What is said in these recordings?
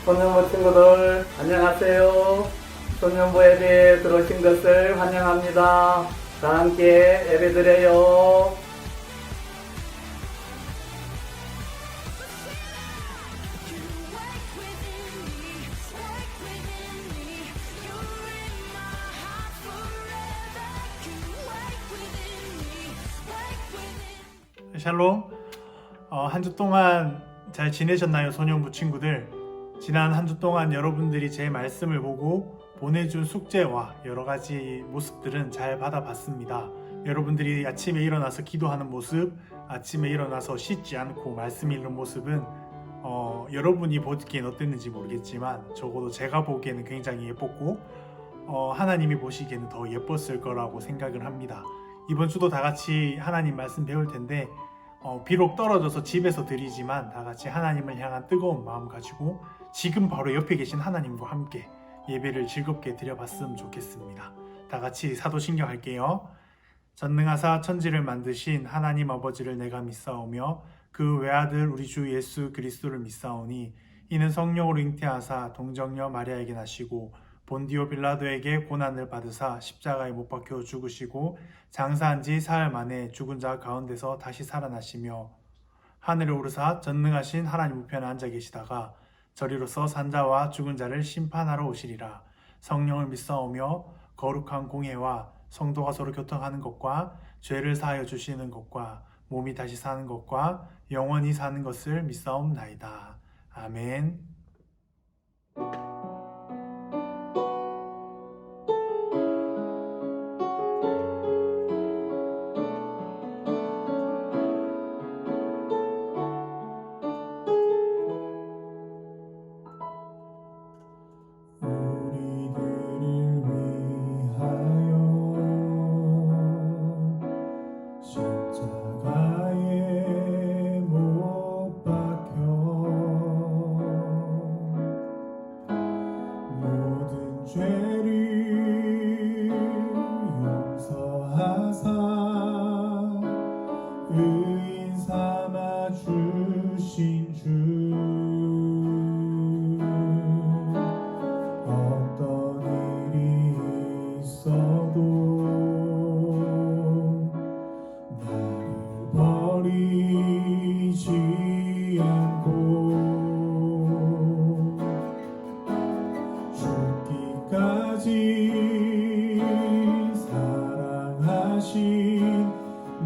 소년부 친구들 안녕하세요. 소년부 예배에 들어오신 것을 환영합니다. 다 함께 예배드려요. 샬롬. 한 주 동안 잘 지내셨나요, 소년부 친구들? 지난 한 주 동안 여러분들이 제 말씀을 보고 보내준 숙제와 여러 가지 모습들은 잘 받아봤습니다. 여러분들이 아침에 일어나서 기도하는 모습, 아침에 일어나서 씻지 않고 말씀 읽는 모습은 여러분이 보기엔 어땠는지 모르겠지만 적어도 제가 보기에는 굉장히 예뻤고 하나님이 보시기에는 더 예뻤을 거라고 생각을 합니다. 이번 주도 다 같이 하나님 말씀 배울 텐데 비록 떨어져서 집에서 드리지만 다 같이 하나님을 향한 뜨거운 마음 가지고 지금 바로 옆에 계신 하나님과 함께 예배를 즐겁게 드려봤으면 좋겠습니다. 다 같이 사도신경 할게요. 전능하사 천지를 만드신 하나님 아버지를 내가 믿사오며 그 외아들 우리 주 예수 그리스도를 믿사오니 이는 성령으로 잉태하사 동정녀 마리아에게 나시고 본디오 빌라도에게 고난을 받으사 십자가에 못 박혀 죽으시고 장사한 지 사흘 만에 죽은 자 가운데서 다시 살아나시며 하늘에 오르사 전능하신 하나님 우편에 앉아 계시다가 저리로서 산자와 죽은 자를 심판하러 오시리라. 성령을 믿사오며 거룩한 공회와 성도가 서로 교통하는 것과 죄를 사하여 주시는 것과 몸이 다시 사는 것과 영원히 사는 것을 믿사옵나이다. 아멘. 죄를 용서하사 의인 삼아 주신 주 어떤 일이 있어도 나를 버리지 않고 까지 사랑하신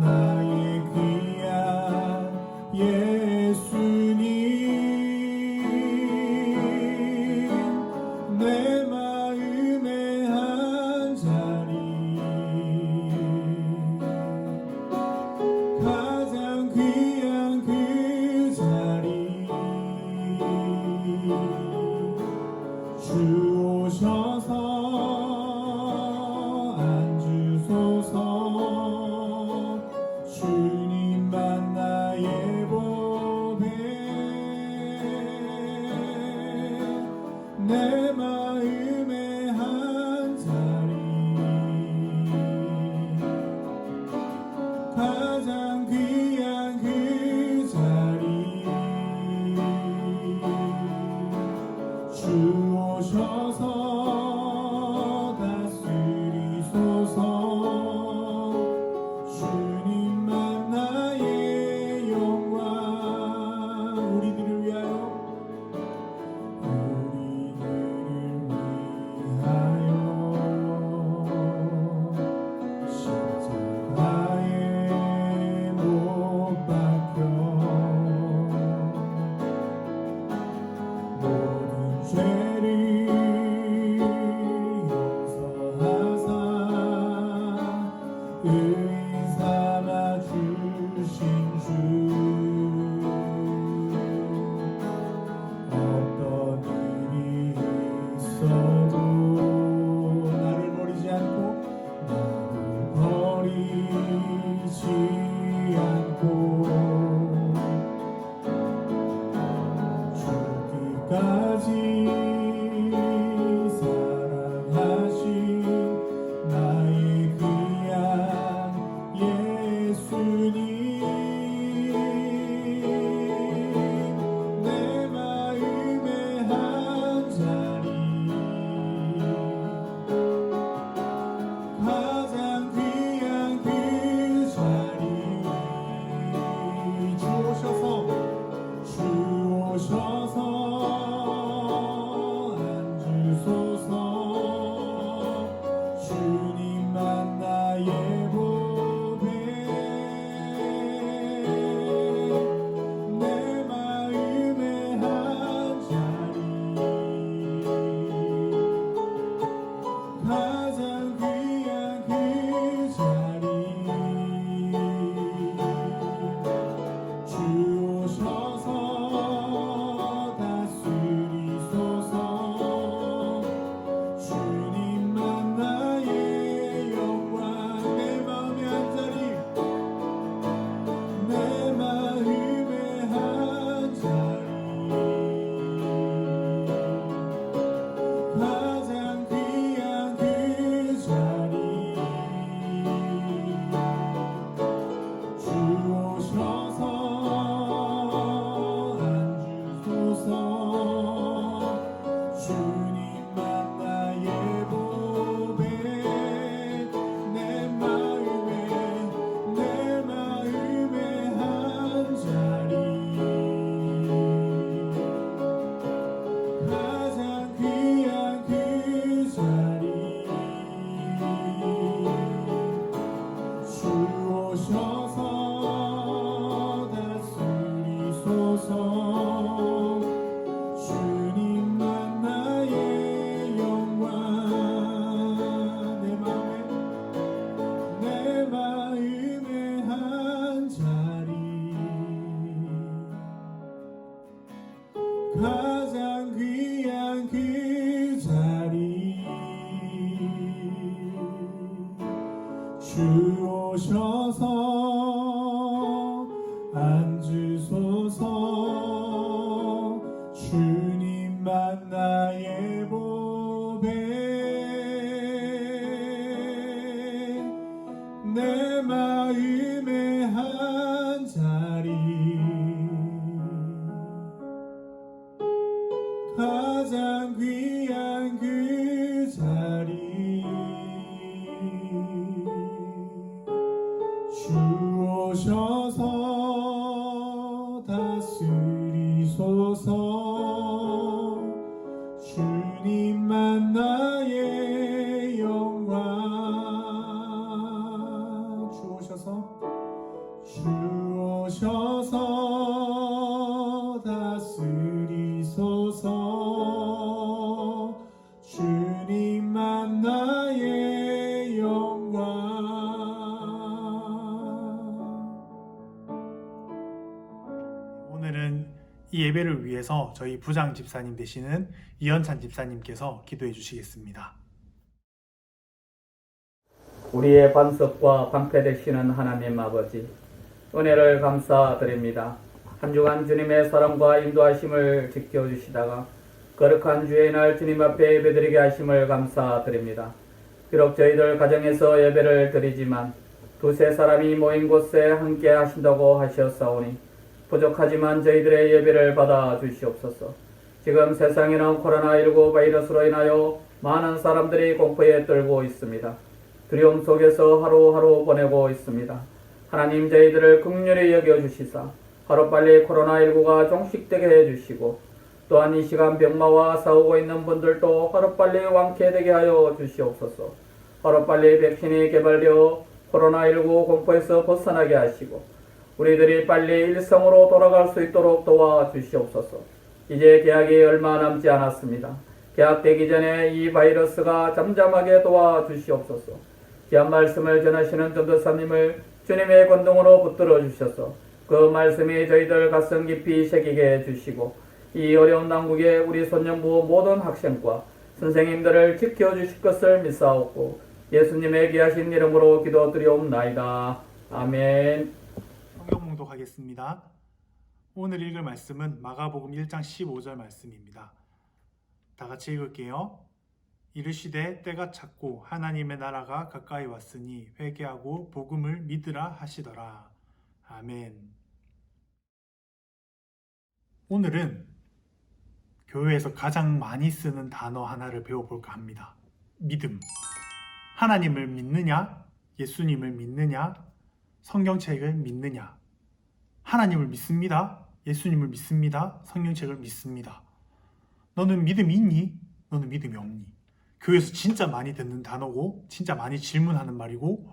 나의 귀한 예수님 내 마음의 한 자리 가장 귀한 그 자리 주 오셔서 앉으소서 주님만 나의 보배 내 마음의 한 자리 가장 귀한 그 자리 주 오셔서 다스리소서 주님만 나의 영광 우리들을 위하여 사랑하신 나의 귀한 예수님 내 마음의 한 자리 가장 귀한 그 자리 주 오셔서 앉으소서 주님만 나의 보배 내 마음의 한 자리 가장 귀한 그 자리 주 오셔서 다스리소서 주님만 나의 영광 내 마음의 한 자리 내 마음의 한 자리 가장 귀한 그 자리 주 오셔서 앉으소서 주님만 나의 보배 내 마음의 한 자리 가장 귀한 그 자리 주 오셔서 다스리소서 주님만 나의 영광 내 마음의 한 자리 가장 귀한 그 자리 주 오셔서 앉으소서 주님만 나의 보배 내 마음의 한 자리 가장 귀한 그 자리 주 오셔서 다스리소서 주님만 나의 영광 주 오셔서 다스리소서 주님만 나의 영광 오늘은 이 예배를 위해서 저희 부장 집사님 되시는 이현찬 집사님께서 기도해 주시겠습니다. 우리의 반석과 방패 되시는 하나님 아버지, 은혜를 감사드립니다. 한 주간 주님의 사랑과 인도하심을 지켜주시다가 거룩한 주의 날 주님 앞에 예배드리게 하심을 감사드립니다. 비록 저희들 가정에서 예배를 드리지만 두세 사람이 모인 곳에 함께 하신다고 하셨사오니 부족하지만 저희들의 예배를 받아 주시옵소서. 지금 세상에는 코로나19 바이러스로 인하여 많은 사람들이 공포에 떨고 있습니다. 두려움 속에서 하루하루 보내고 있습니다. 하나님 저희들을 긍휼히 여겨주시사 하루빨리 코로나19가 종식되게 해주시고 또한 이 시간 병마와 싸우고 있는 분들도 하루빨리 완쾌되게 하여 주시옵소서. 하루빨리 백신이 개발되어 코로나19 공포에서 벗어나게 하시고 우리들이 빨리 일상으로 돌아갈 수 있도록 도와주시옵소서. 이제 개학이 얼마 남지 않았습니다. 개학되기 전에 이 바이러스가 잠잠하게 도와주시옵소서. 귀한 말씀을 전하시는 전도사님을 주님의 권능으로 붙들어 주셔서 그 말씀이 저희들 가슴 깊이 새기게 해주시고 이 어려운 난국에 우리 소년부 모든 학생과 선생님들을 지켜주실 것을 믿사옵고 예수님의 귀하신 이름으로 기도드리옵나이다. 아멘. 성경 봉독하겠습니다. 오늘 읽을 말씀은 마가복음 1장 15절 말씀입니다. 다 같이 읽을게요. 이르시되 때가 찼고 하나님의 나라가 가까이 왔으니 회개하고 복음을 믿으라 하시더라. 아멘. 오늘은 교회에서 가장 많이 쓰는 단어 하나를 배워볼까 합니다. 믿음. 하나님을 믿느냐? 예수님을 믿느냐? 성경책을 믿느냐? 하나님을 믿습니다. 예수님을 믿습니다. 성경책을 믿습니다. 너는 믿음이 있니? 너는 믿음이 없니? 교회에서 진짜 많이 듣는 단어고 진짜 많이 질문하는 말이고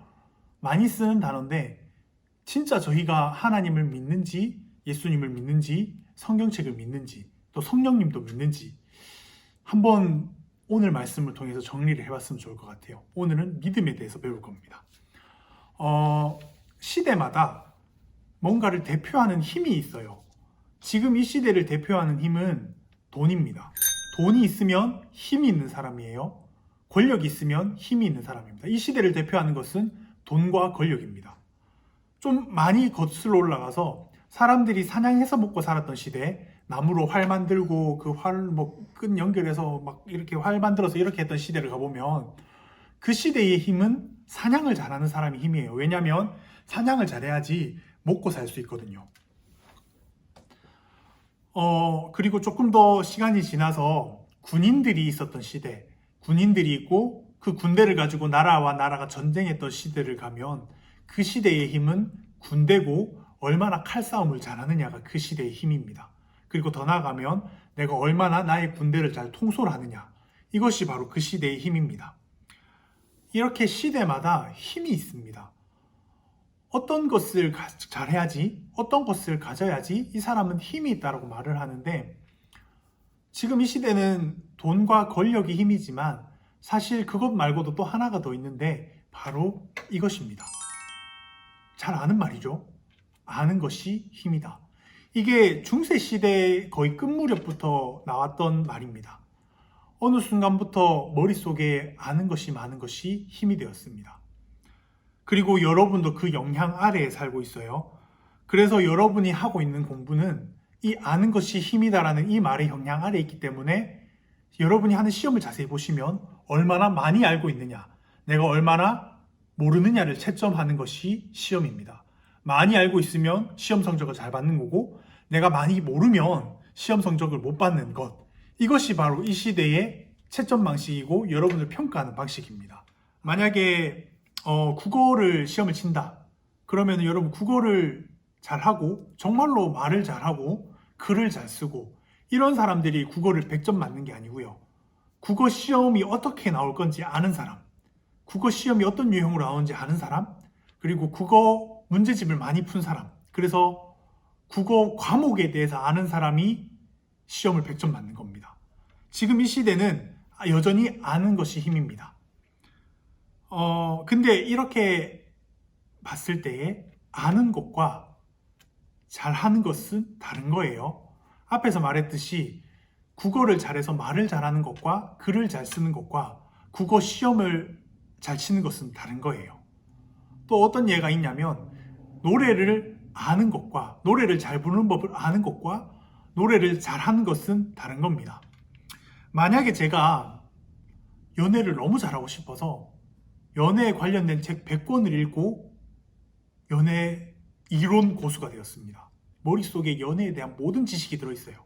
많이 쓰는 단어인데 진짜 저희가 하나님을 믿는지 예수님을 믿는지 성경책을 믿는지 또 성령님도 믿는지 한번 오늘 말씀을 통해서 정리를 해봤으면 좋을 것 같아요. 오늘은 믿음에 대해서 배울 겁니다. 시대마다 뭔가를 대표하는 힘이 있어요. 지금 이 시대를 대표하는 힘은 돈입니다. 돈이 있으면 힘이 있는 사람이에요. 권력이 있으면 힘이 있는 사람입니다. 이 시대를 대표하는 것은 돈과 권력입니다. 좀 많이 거슬러 올라가서 사람들이 사냥해서 먹고 살았던 시대, 나무로 활 만들고 그 활 끈 연결해서 막 이렇게 활 만들어서 이렇게 했던 시대를 가보면 그 시대의 힘은 사냥을 잘하는 사람이 힘이에요. 왜냐하면 사냥을 잘해야지 먹고 살 수 있거든요. 그리고 조금 더 시간이 지나서 군인들이 있었던 시대, 군인들이 있고 그 군대를 가지고 나라와 나라가 전쟁했던 시대를 가면 그 시대의 힘은 군대고 얼마나 칼싸움을 잘하느냐가 그 시대의 힘입니다. 그리고 더 나아가면 내가 얼마나 나의 군대를 잘 통솔하느냐, 이것이 바로 그 시대의 힘입니다. 이렇게 시대마다 힘이 있습니다. 어떤 것을 잘해야지, 어떤 것을 가져야지 이 사람은 힘이 있다고 말을 하는데 지금 이 시대는 돈과 권력이 힘이지만 사실 그것 말고도 또 하나가 더 있는데 바로 이것입니다. 잘 아는 말이죠. 아는 것이 힘이다. 이게 중세시대 거의 끝무렵부터 나왔던 말입니다. 어느 순간부터 머릿속에 아는 것이 많은 것이 힘이 되었습니다. 그리고 여러분도 그 영향 아래에 살고 있어요. 그래서 여러분이 하고 있는 공부는 이 아는 것이 힘이다라는 이 말의 영향 아래에 있기 때문에 여러분이 하는 시험을 자세히 보시면 얼마나 많이 알고 있느냐, 내가 얼마나 모르느냐를 채점하는 것이 시험입니다. 많이 알고 있으면 시험 성적을 잘 받는 거고 내가 많이 모르면 시험 성적을 못 받는 것, 이것이 바로 이 시대의 채점 방식이고 여러분을 평가하는 방식입니다. 만약에 국어를 시험을 친다. 그러면 여러분 국어를 잘하고 정말로 말을 잘하고 글을 잘 쓰고 이런 사람들이 국어를 100점 맞는 게 아니고요. 국어 시험이 어떻게 나올 건지 아는 사람, 국어 시험이 어떤 유형으로 나오는지 아는 사람, 그리고 국어 문제집을 많이 푼 사람, 그래서 국어 과목에 대해서 아는 사람이 시험을 100점 맞는 겁니다. 지금 이 시대는 여전히 아는 것이 힘입니다. 근데 이렇게 봤을 때에 아는 것과 잘하는 것은 다른 거예요. 앞에서 말했듯이 국어를 잘해서 말을 잘하는 것과 글을 잘 쓰는 것과 국어 시험을 잘 치는 것은 다른 거예요. 또 어떤 예가 있냐면 노래를 아는 것과 노래를 잘 부르는 법을 아는 것과 노래를 잘하는 것은 다른 겁니다. 만약에 제가 연애를 너무 잘하고 싶어서 연애에 관련된 책 100권을 읽고 연애 이론 고수가 되었습니다. 머릿속에 연애에 대한 모든 지식이 들어있어요.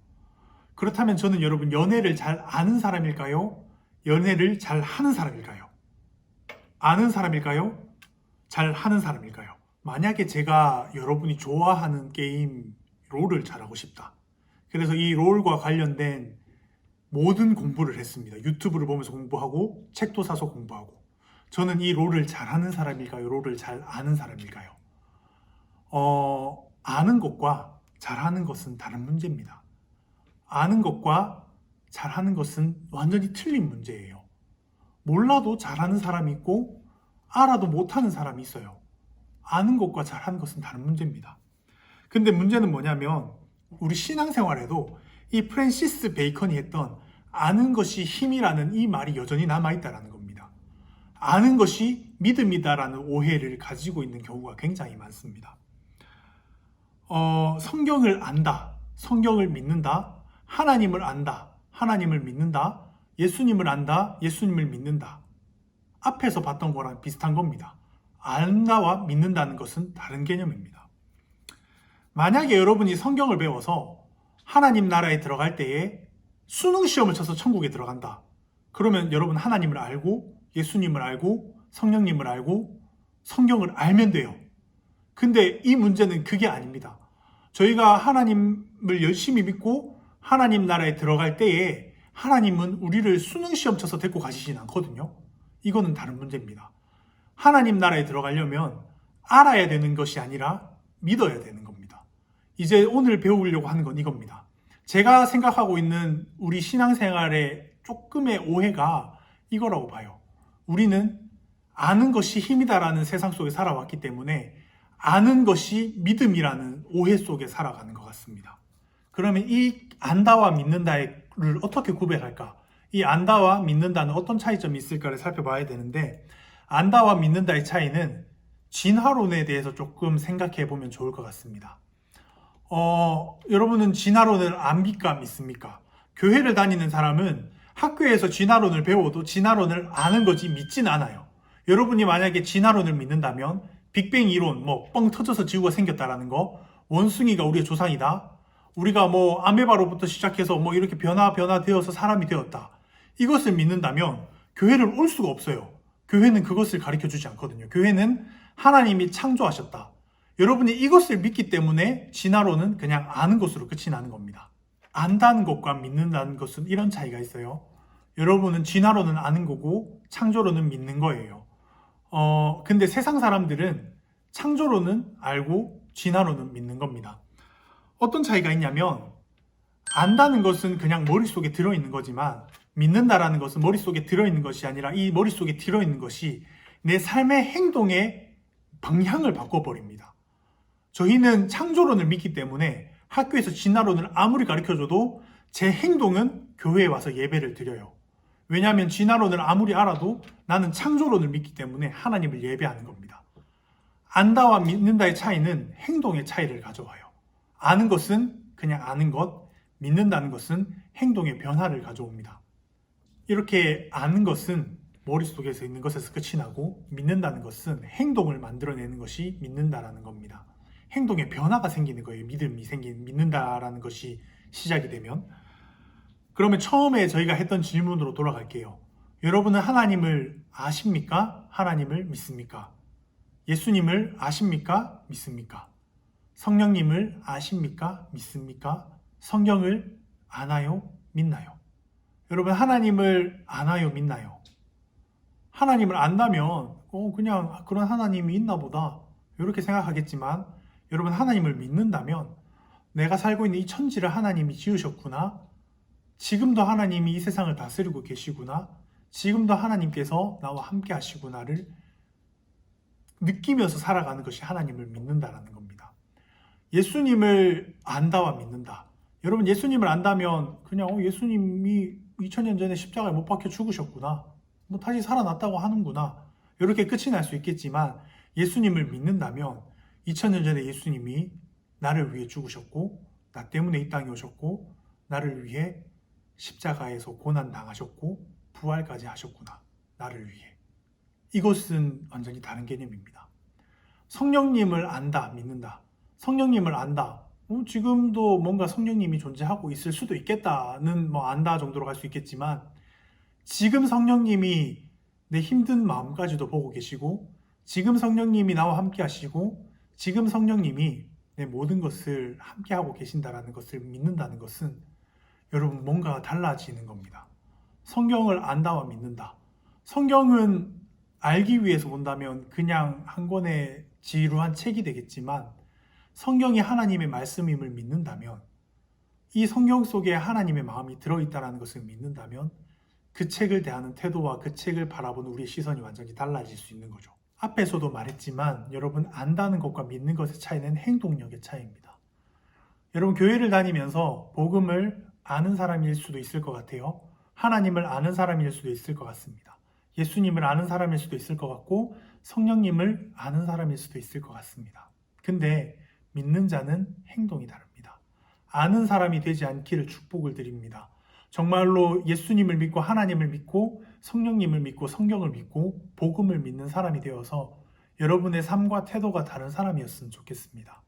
그렇다면 저는 여러분 연애를 잘 아는 사람일까요? 연애를 잘 하는 사람일까요? 아는 사람일까요? 잘 하는 사람일까요? 만약에 제가 여러분이 좋아하는 게임 롤을 잘하고 싶다. 그래서 이 롤과 관련된 모든 공부를 했습니다. 유튜브를 보면서 공부하고 책도 사서 공부하고. 저는 이 롤을 잘하는 사람일까요? 롤을 잘 아는 사람일까요? 아는 것과 잘하는 것은 다른 문제입니다. 아는 것과 잘하는 것은 완전히 틀린 문제예요. 몰라도 잘하는 사람이 있고 알아도 못하는 사람이 있어요. 아는 것과 잘하는 것은 다른 문제입니다. 근데 문제는 뭐냐면 우리 신앙생활에도 이 프랜시스 베이컨이 했던 아는 것이 힘이라는 이 말이 여전히 남아있다는 겁니다. 아는 것이 믿음이다라는 오해를 가지고 있는 경우가 굉장히 많습니다. 성경을 안다, 성경을 믿는다, 하나님을 안다, 하나님을 믿는다, 예수님을 안다, 예수님을 믿는다. 앞에서 봤던 거랑 비슷한 겁니다. 안다와 믿는다는 것은 다른 개념입니다. 만약에 여러분이 성경을 배워서 하나님 나라에 들어갈 때에 수능 시험을 쳐서 천국에 들어간다. 그러면 여러분 하나님을 알고 예수님을 알고 성령님을 알고 성경을 알면 돼요. 근데 이 문제는 그게 아닙니다. 저희가 하나님을 열심히 믿고 하나님 나라에 들어갈 때에 하나님은 우리를 수능 시험 쳐서 데리고 가시진 않거든요. 이거는 다른 문제입니다. 하나님 나라에 들어가려면 알아야 되는 것이 아니라 믿어야 되는 겁니다. 이제 오늘 배우려고 하는 건 이겁니다. 제가 생각하고 있는 우리 신앙생활의 조금의 오해가 이거라고 봐요. 우리는 아는 것이 힘이다라는 세상 속에 살아왔기 때문에 아는 것이 믿음이라는 오해 속에 살아가는 것 같습니다. 그러면 이 안다와 믿는다를 어떻게 구별할까? 이 안다와 믿는다는 어떤 차이점이 있을까를 살펴봐야 되는데, 안다와 믿는다의 차이는 진화론에 대해서 조금 생각해 보면 좋을 것 같습니다. 여러분은 진화론을 압니까? 믿습니까? 교회를 다니는 사람은 학교에서 진화론을 배워도 진화론을 아는 거지 믿진 않아요. 여러분이 만약에 진화론을 믿는다면 빅뱅 이론, 뻥 터져서 지구가 생겼다라는 거, 원숭이가 우리의 조상이다, 우리가 아메바로부터 시작해서 이렇게 변화되어서 사람이 되었다, 이것을 믿는다면 교회를 올 수가 없어요. 교회는 그것을 가르쳐 주지 않거든요. 교회는 하나님이 창조하셨다. 여러분이 이것을 믿기 때문에 진화론은 그냥 아는 것으로 끝이 나는 겁니다. 안다는 것과 믿는다는 것은 이런 차이가 있어요. 여러분은 진화론은 아는 거고 창조론은 믿는 거예요. 근데 세상 사람들은 창조론은 알고 진화론은 믿는 겁니다. 어떤 차이가 있냐면, 안다는 것은 그냥 머릿속에 들어있는 거지만 믿는다라는 것은 머릿속에 들어있는 것이 아니라 이 머릿속에 들어있는 것이 내 삶의 행동의 방향을 바꿔버립니다. 저희는 창조론을 믿기 때문에 학교에서 진화론을 아무리 가르쳐줘도 제 행동은 교회에 와서 예배를 드려요. 왜냐하면 진화론을 아무리 알아도 나는 창조론을 믿기 때문에 하나님을 예배하는 겁니다. 안다와 믿는다의 차이는 행동의 차이를 가져와요. 아는 것은 그냥 아는 것, 믿는다는 것은 행동의 변화를 가져옵니다. 이렇게 아는 것은 머릿속에서 있는 것에서 끝이 나고, 믿는다는 것은 행동을 만들어내는 것이 믿는다라는 겁니다. 행동에 변화가 생기는 거예요. 믿는다라는 것이 시작이 되면. 그러면 처음에 저희가 했던 질문으로 돌아갈게요. 여러분은 하나님을 아십니까? 하나님을 믿습니까? 예수님을 아십니까? 믿습니까? 성령님을 아십니까? 믿습니까? 성경을 아나요? 믿나요? 여러분, 하나님을 아나요? 믿나요? 하나님을 안다면 그냥 그런 하나님이 있나 보다 이렇게 생각하겠지만, 여러분 하나님을 믿는다면 내가 살고 있는 이 천지를 하나님이 지으셨구나, 지금도 하나님이 이 세상을 다스리고 계시구나, 지금도 하나님께서 나와 함께 하시구나를 느끼면서 살아가는 것이 하나님을 믿는다라는 겁니다. 예수님을 안다와 믿는다. 여러분, 예수님을 안다면 그냥 예수님이 2000년 전에 십자가에 못 박혀 죽으셨구나, 다시 살아났다고 하는구나, 이렇게 끝이 날 수 있겠지만, 예수님을 믿는다면 2000년 전에 예수님이 나를 위해 죽으셨고 나 때문에 이 땅에 오셨고 나를 위해 십자가에서 고난당하셨고 부활까지 하셨구나, 나를 위해. 이것은 완전히 다른 개념입니다. 성령님을 안다, 믿는다. 성령님을 안다. 지금도 뭔가 성령님이 존재하고 있을 수도 있겠다는 안다 정도로 갈 수 있겠지만, 지금 성령님이 내 힘든 마음까지도 보고 계시고, 지금 성령님이 나와 함께 하시고, 지금 성령님이 내 모든 것을 함께 하고 계신다라는 것을 믿는다는 것은 여러분 뭔가 달라지는 겁니다. 성경을 안다와 믿는다. 성경은 알기 위해서 본다면 그냥 한 권의 지루한 책이 되겠지만, 성경이 하나님의 말씀임을 믿는다면, 이 성경 속에 하나님의 마음이 들어있다는 것을 믿는다면, 그 책을 대하는 태도와 그 책을 바라보는 우리의 시선이 완전히 달라질 수 있는 거죠. 앞에서도 말했지만 여러분, 안다는 것과 믿는 것의 차이는 행동력의 차이입니다. 여러분, 교회를 다니면서 복음을 아는 사람일 수도 있을 것 같아요. 하나님을 아는 사람일 수도 있을 것 같습니다. 예수님을 아는 사람일 수도 있을 것 같고, 성령님을 아는 사람일 수도 있을 것 같습니다. 근데 믿는 자는 행동이 다릅니다. 아는 사람이 되지 않기를 축복을 드립니다. 정말로 예수님을 믿고 하나님을 믿고 성령님을 믿고 성경을 믿고 복음을 믿는 사람이 되어서 여러분의 삶과 태도가 다른 사람이었으면 좋겠습니다.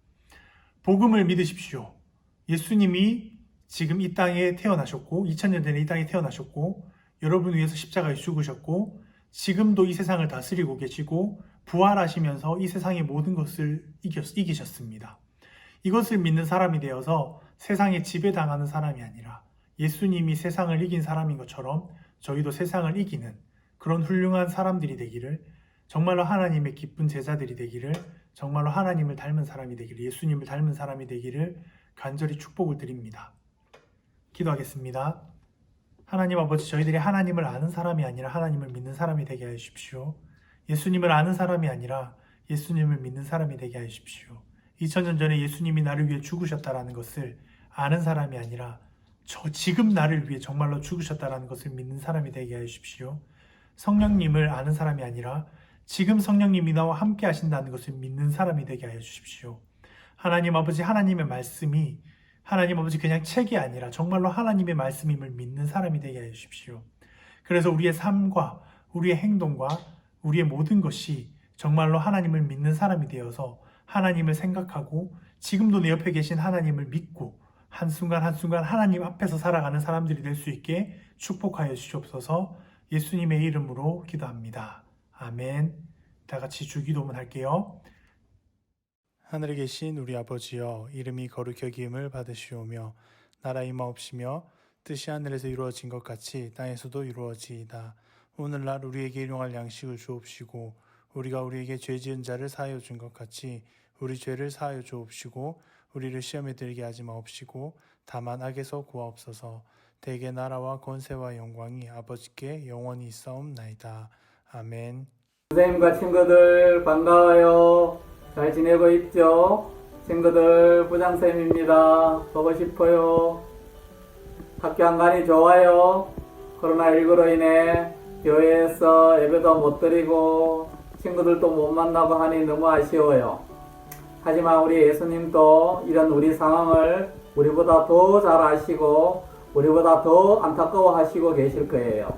복음을 믿으십시오. 예수님이 지금 이 땅에 태어나셨고 2000년 전에 이 땅에 태어나셨고 여러분 위해서 십자가에 죽으셨고 지금도 이 세상을 다스리고 계시고 부활하시면서 이 세상의 모든 것을 이기셨습니다. 이것을 믿는 사람이 되어서 세상에 지배당하는 사람이 아니라 예수님이 세상을 이긴 사람인 것처럼 저희도 세상을 이기는 그런 훌륭한 사람들이 되기를, 정말로 하나님의 기쁜 제자들이 되기를, 정말로 하나님을 닮은 사람이 되기를, 예수님을 닮은 사람이 되기를 간절히 축복을 드립니다. 기도하겠습니다. 하나님 아버지, 저희들이 하나님을 아는 사람이 아니라 하나님을 믿는 사람이 되게 하여 주십시오. 예수님을 아는 사람이 아니라 예수님을 믿는 사람이 되게 하여 주십시오. 2000년 전에 예수님이 나를 위해 죽으셨다라는 것을 아는 사람이 아니라 지금 나를 위해 정말로 죽으셨다라는 것을 믿는 사람이 되게 하여 주십시오. 성령님을 아는 사람이 아니라 지금 성령님이 나와 함께 하신다는 것을 믿는 사람이 되게 하여 주십시오. 하나님 아버지, 하나님의 말씀이 하나님 아버지 그냥 책이 아니라 정말로 하나님의 말씀임을 믿는 사람이 되게 하여 주십시오. 그래서 우리의 삶과 우리의 행동과 우리의 모든 것이 정말로 하나님을 믿는 사람이 되어서 하나님을 생각하고 지금도 내 옆에 계신 하나님을 믿고 한순간 한순간 하나님 앞에서 살아가는 사람들이 될 수 있게 축복하여 주시옵소서. 예수님의 이름으로 기도합니다. 아멘. 다 같이 주기도문 할게요. 하늘에 계신 우리 아버지여, 이름이 거룩히 여김을 받으시오며 나라 임하옵시며 뜻이 하늘에서 이루어진 것 같이 땅에서도 이루어지이다. 오늘날 우리에게 일용할 양식을 주옵시고 우리가 우리에게 죄 지은 자를 사하여 준 것 같이 우리 죄를 사하여 주옵시고 우리를 시험에 들게 하지 마옵시고 다만 악에서 구하옵소서. 대개 나라와 권세와 영광이 아버지께 영원히 있사옵나이다. 아멘. 선생님과 친구들 반가워요. 잘 지내고 있죠? 친구들, 부장쌤입니다. 보고 싶어요. 학교 안 가니 좋아요. 코로나19로 인해 교회에서 예배도 못 드리고 친구들도 못 만나고 하니 너무 아쉬워요. 하지만 우리 예수님도 이런 우리 상황을 우리보다 더 잘 아시고 우리보다 더 안타까워 하시고 계실 거예요.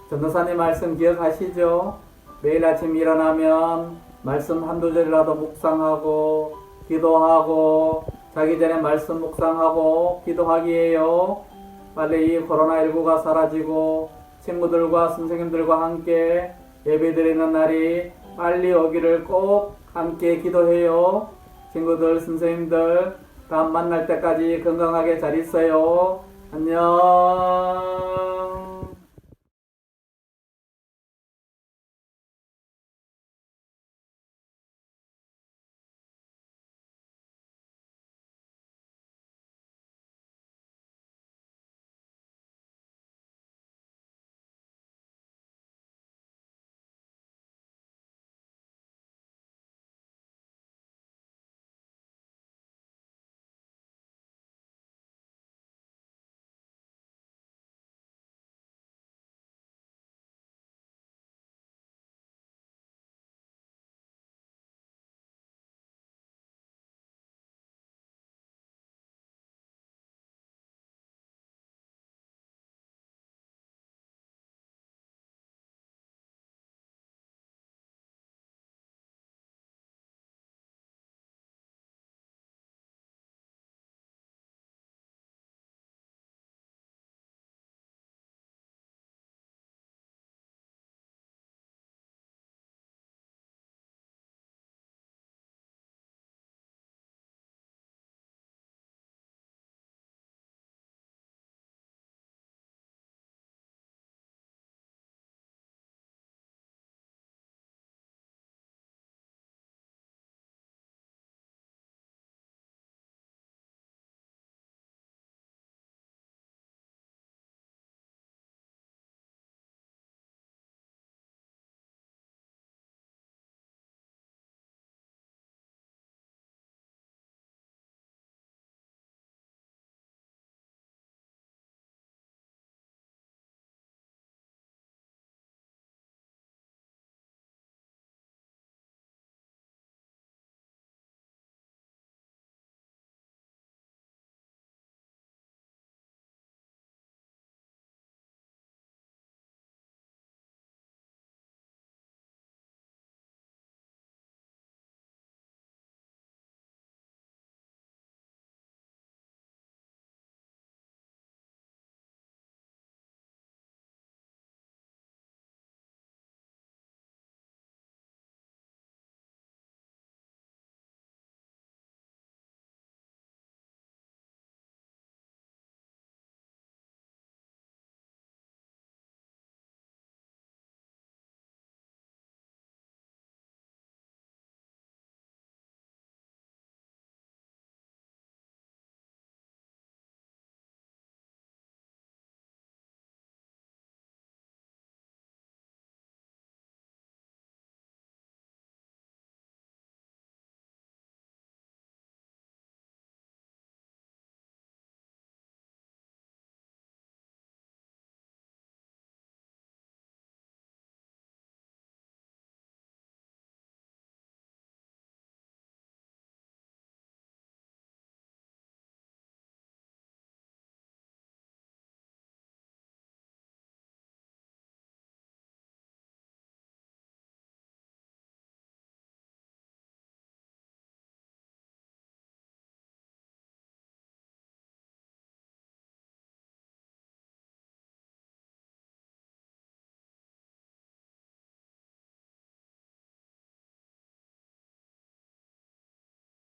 전도사님 말씀 기억하시죠? 매일 아침 일어나면 말씀 한두 절이라도 묵상하고 기도하고 자기 전에 말씀 묵상하고 기도하기에요. 빨리 이 코로나19가 사라지고 친구들과 선생님들과 함께 예배드리는 날이 빨리 오기를 꼭 함께 기도해요. 친구들, 선생님들, 다음 만날 때까지 건강하게 잘 있어요. 안녕.